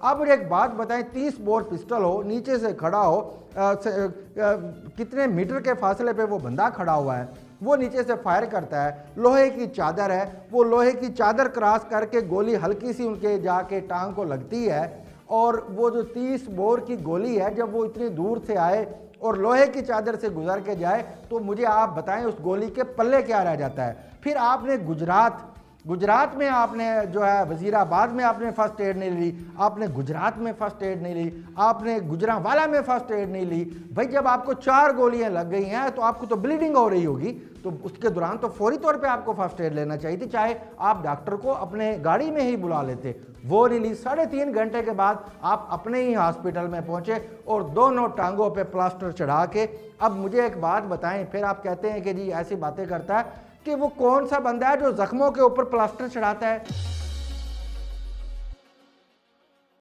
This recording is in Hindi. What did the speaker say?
आप मुझे एक बात बताएं, 30 बोर पिस्टल हो, नीचे से खड़ा हो, कितने मीटर के फासले पे वो बंदा खड़ा हुआ है, वो नीचे से फायर करता है, लोहे की चादर है, वो लोहे की चादर क्रॉस करके गोली हल्की सी उनके जाके टांग को लगती है, और वो जो 30 बोर की गोली है जब वो इतनी दूर से आए और लोहे की चादर से गुजर के जाए, तो मुझे आप बताएं उस गोली के पल्ले क्या रह जाता है। फिर आपने गुजरात में आपने जो है वजीराबाद में आपने फर्स्ट एड नहीं ली, आपने गुजरात में फर्स्ट एड नहीं ली, आपने गुजरांवाला में फर्स्ट एड नहीं ली। भाई जब आपको 4 गोलियां लग गई हैं तो आपको तो ब्लीडिंग हो रही होगी, तो उसके दौरान तो फौरी तौर पे आपको फर्स्ट एड लेना चाहिए थी, चाहे आप डॉक्टर को अपने गाड़ी में ही बुला लेते। वो नहीं ली। 3.5 घंटे के बाद आप अपने ही हॉस्पिटल में पहुंचे और दोनों टांगों पे प्लास्टर चढ़ा के। अब मुझे एक बात बताएं, फिर आप कहते हैं कि जी ऐसी बातें करता है, कि वो कौन सा बंदा है जो जख्मों के ऊपर प्लास्टर चढ़ाता है?